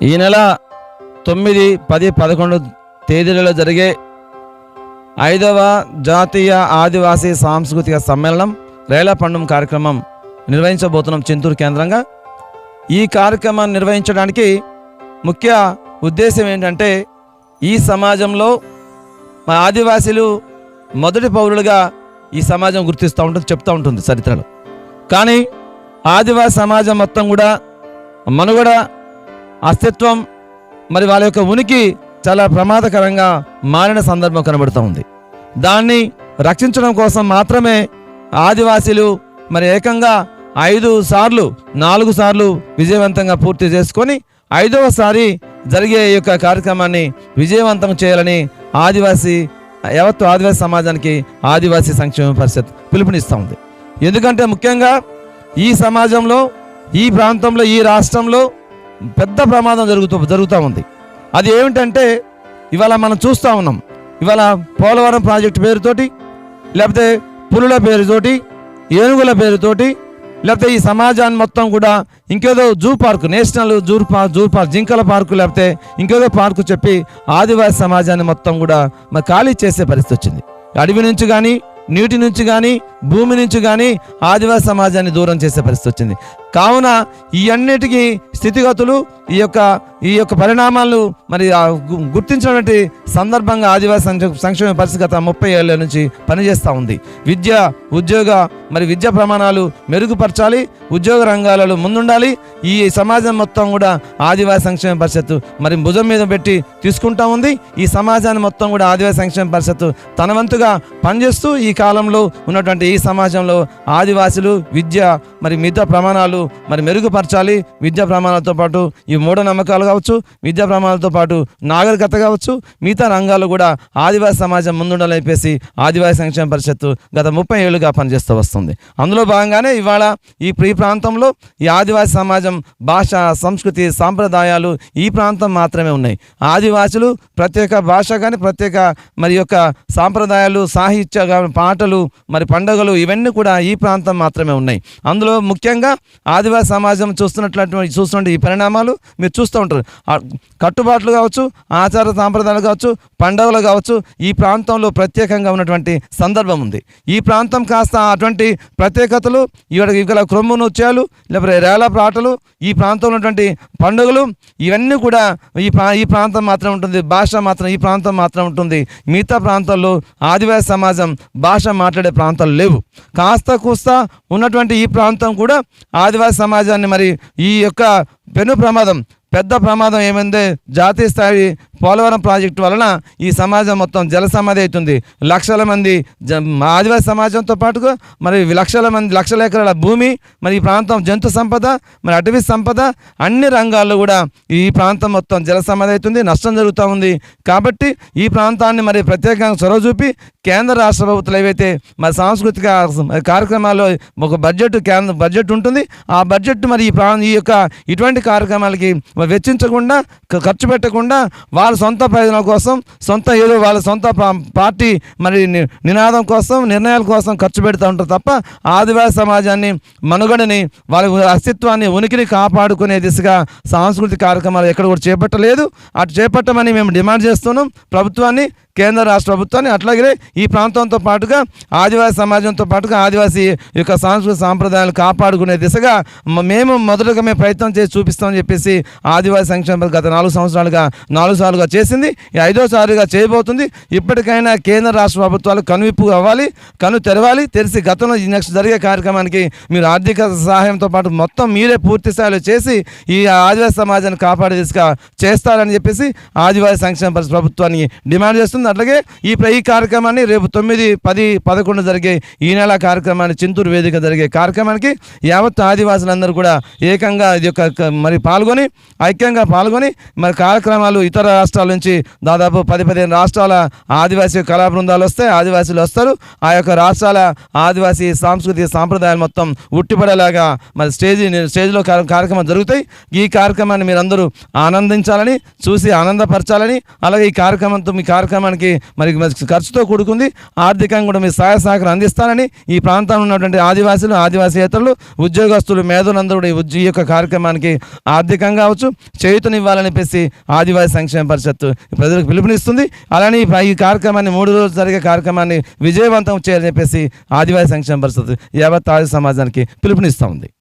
ఈ నెల 9, 10, 11 తేదీలలో జరిగే 5వ జాతీయ ఆదివాసీ సాంస్కృతిక సమ్మేళనం రేలాపండుం కార్యక్రమం నిర్వహించబోతున్నాం చింతూరు కేంద్రంగా. ఈ కార్యక్రమాన్ని నిర్వహించడానికి ముఖ్య ఉద్దేశం ఏంటంటే, ఈ సమాజంలో మా ఆదివాసీలు మొదటి పౌరులుగా ఈ సమాజం గుర్తిస్తూ ఉంటుంది, చెప్తూ ఉంటుంది చరిత్రలో. కానీ ఆదివాసీ సమాజం మొత్తం కూడా మనుగడ, అస్తిత్వం, మరి వాళ్ళ యొక్క ఉనికి చాలా ప్రమాదకరంగా మారిన సందర్భం కనబడుతూ ఉంది. దాన్ని రక్షించడం కోసం మాత్రమే ఆదివాసీలు మరి ఏకంగా 4 సార్లు విజయవంతంగా పూర్తి చేసుకొని 5వసారి జరిగే ఈ యొక్క కార్యక్రమాన్ని విజయవంతం చేయాలని యావత్తు ఆదివాసీ సమాజానికి ఆదివాసీ సంక్షేమ పరిషత్ పిలుపునిస్తూ ఉంది. ఎందుకంటే ముఖ్యంగా ఈ సమాజంలో, ఈ ప్రాంతంలో, ఈ రాష్ట్రంలో పెద్ద ప్రమాదం జరుగుతూ ఉంది. అది ఏమిటంటే, ఇవాళ మనం చూస్తూ ఉన్నాం. ఇవాళ పోలవరం ప్రాజెక్టు పేరుతోటి, లేకపోతే పులుల పేరుతోటి, ఏనుగుల పేరుతోటి, లేకపోతే ఈ సమాజాన్ని మొత్తం కూడా ఇంకేదో zoo park, national zoo park, జింకల పార్కు, లేకపోతే ఇంకేదో పార్కు చెప్పి ఆదివాసీ సమాజాన్ని మొత్తం కూడా మరి ఖాళీ చేసే పరిస్థితి వచ్చింది. అడవి నుంచి కానీ, నీటి నుంచి కానీ, భూమి నుంచి కానీ ఆదివాసీ సమాజాన్ని దూరం చేసే పరిస్థితి వచ్చింది. కావున ఈ అన్నిటికీ స్థితిగతులు, ఈ యొక్క పరిణామాలు మరి గుర్తించినటువంటి సందర్భంగా ఆదివాసీ సంక్షేమ పరిషత్ గత 30 ఏళ్ల నుంచి పనిచేస్తూ ఉంది. విద్యా ప్రమాణాలు మెరుగుపరచాలి, ఉద్యోగ రంగాలలో ముందుండాలి. ఈ సమాజం మొత్తం కూడా ఆదివాసీ సంక్షేమ పరిషత్ మరి భుజం మీద పెట్టి తీసుకుంటా ఉంది. ఈ సమాజాన్ని మొత్తం కూడా ఆదివాసీ సంక్షేమ పరిషత్ తన వంతుగా పనిచేస్తూ ఈ కాలంలో ఉన్నటువంటి ఈ సమాజంలో ఆదివాసులు మిగతా ప్రమాణాలు మరి మెరుగుపరచాలి. విద్యా ప్రమాణాలతో పాటు ఈ మూఢనమ్మకాలు కావచ్చు, విద్యా ప్రమాణాలతో పాటు నాగరికత కావచ్చు, మిగతా రంగాలు కూడా ఆదివాసీ సమాజం ముందుండాలని ఆదివాసీ సంక్షేమ పరిషత్ గత 30 ఏళ్లుగా పనిచేస్తూ వస్తుంది. అందులో భాగంగానే ఇవాళ ఈ ప్రాంతంలో ఈ ఆదివాసీ సమాజం భాష, సంస్కృతి, సాంప్రదాయాలు ఈ ప్రాంతం మాత్రమే ఉన్నాయి. ఆదివాసులు ప్రత్యేక భాష కానీ, ప్రత్యేక మరి యొక్క సాంప్రదాయాలు, సాహిత్య, పాటలు, మరి పండుగలు ఇవన్నీ కూడా ఈ ప్రాంతం మాత్రమే ఉన్నాయి. అందులో ముఖ్యంగా ఆదివాసీ సమాజం చూస్తున్నటువంటి ఈ పరిణామాలు మీరు చూస్తూ ఉంటారు. కట్టుబాట్లు కావచ్చు, ఆచార సాంప్రదాయాలు కావచ్చు, పండుగలు కావచ్చు, ఈ ప్రాంతంలో ప్రత్యేకంగా ఉన్నటువంటి సందర్భం ఉంది. ఈ ప్రాంతం కాస్త అటువంటి ప్రత్యేకతలు, ఇక్కడ క్రొమ్ము నృత్యాలు, లేకపోతే రేలా పాటలు, ఈ ప్రాంతంలో ఉన్నటువంటి పండుగలు ఇవన్నీ కూడా ఈ ప్రాంతం మాత్రం ఉంటుంది. భాష మాత్రం ఈ ప్రాంతం మాత్రం ఉంటుంది. మిగతా ప్రాంతాల్లో ఆదివాసీ సమాజం భాష మాట్లాడే ప్రాంతాలు లేవు. కాస్త కూస్తా ఉన్నటువంటి ఈ ప్రాంతం కూడా ఆదివాసీ సమాజాన్ని మరి ఈ యొక్క పెద్ద ప్రమాదం ఏమైందే, జాతీయ స్థాయి పోలవరం ప్రాజెక్టు వలన ఈ సమాజం మొత్తం జల సమాధి అవుతుంది. లక్షల మంది ఆదివాసీ సమాజంతో పాటుగా మరి లక్షల ఎకరాల భూమి, మరి ఈ ప్రాంతం జంతు సంపద, మరి అటవీ సంపద, అన్ని రంగాల్లో కూడా ఈ ప్రాంతం మొత్తం జల సమాధి అవుతుంది, నష్టం జరుగుతూ ఉంది. కాబట్టి ఈ ప్రాంతాన్ని మరి ప్రత్యేకంగా చొరవ చూపి కేంద్ర రాష్ట్ర ప్రభుత్వాలు ఏవైతే మరి సాంస్కృతిక కార్యక్రమాల్లో ఒక బడ్జెట్ ఉంటుంది. ఆ బడ్జెట్ మరి ఈ యొక్క ఇటువంటి కార్యక్రమాలకి వెచ్చించకుండా, ఖర్చు పెట్టకుండా వాళ్ళ సొంత ప్రయోజనాల కోసం, వాళ్ళ సొంత పార్టీ మరి నినాదం కోసం, నిర్ణయాల కోసం ఖర్చు పెడుతూ ఉంటారు తప్ప ఆదివాసీ సమాజాన్ని, మనుగడని, వాళ్ళ అస్తిత్వాన్ని, ఉనికిని కాపాడుకునే దిశగా సాంస్కృతిక కార్యక్రమాలు ఎక్కడ కూడా చేపట్టలేదు. అటు చేపట్టమని మేము డిమాండ్ చేస్తున్నాం ప్రభుత్వాన్ని, కేంద్ర రాష్ట్ర ప్రభుత్వాన్ని. అట్లాగే ఈ ప్రాంతంతో పాటుగా ఆదివాసీ సమాజంతో పాటుగా ఆదివాసీ యొక్క సాంస్కృతిక సాంప్రదాయాలు కాపాడుకునే దిశగా మేము ప్రయత్నం చేసి చూపిస్తామని చెప్పేసి ఆదివాసీ సంక్షేమ గత 4 సార్లుగా చేసింది. ఈ 5వసారిగా చేయబోతుంది. ఇప్పటికైనా కేంద్ర రాష్ట్ర ప్రభుత్వాలు కనువిప్పు అవ్వాలి, తెరవాలి. తెరిచి గతంలో నెక్స్ట్ జరిగే కార్యక్రమానికి మీరు ఆర్థిక సహాయంతో పాటు మొత్తం మీరే పూర్తి స్థాయిలో చేసి ఈ ఆదివాసీ సమాజాన్ని కాపాడే దిశగా చేస్తారని చెప్పేసి ఆదివాసీ సంక్షేమ పరిషత్ ప్రభుత్వాన్ని డిమాండ్ చేస్తుంది. అట్లాగే ఈ కార్యక్రమాన్ని రేపు 9, 10, 11 జరిగే ఈ నెల కార్యక్రమాన్ని, చింతూరు వేదిక జరిగే కార్యక్రమానికి యావత్ ఆదివాసులందరూ కూడా ఏకంగా ఇది యొక్క మరి ఐక్యంగా పాల్గొని మరి కార్యక్రమాలు ఇతర రాష్ట్రాల నుంచి దాదాపు 10-15 రాష్ట్రాల ఆదివాసీ కళా బృందాలు వస్తాయి, ఆదివాసీలు వస్తారు. ఆ యొక్క రాష్ట్రాల ఆదివాసీ సాంస్కృతిక సాంప్రదాయాలు మొత్తం ఉట్టిపడేలాగా మరి స్టేజ్లో కార్యక్రమాలు జరుగుతాయి. ఈ కార్యక్రమాన్ని మీరందరూ ఆనందించాలని, చూసి ఆనందపరచాలని, అలాగే ఈ కార్యక్రమానికి మరి ఖర్చుతో కూడుకుంది, ఆర్థికంగా కూడా మీ సహాయ సహకారం అందిస్తానని ఈ ప్రాంతంలో ఉన్నటువంటి ఆదివాసీలు, ఆదివాసీయేతరులు, ఉద్యోగస్తులు, మేధులందరూ కూడా ఈ యొక్క కార్యక్రమానికి ఆర్థికంగా కావచ్చు చేయూతనివ్వాలని చెప్పేసి ఆదివాసీ సంక్షేమ పరిషత్తు ప్రజలకు పిలుపునిస్తుంది. అలానే ఈ కార్యక్రమాన్ని 3 రోజులు జరిగే కార్యక్రమాన్ని విజయవంతం చేయాలని చెప్పేసి ఆదివాసీ సంక్షేమ పరిషత్తు యావత్ ఆదివాసీ సమాజానికి పిలుపునిస్తూ ఉంది.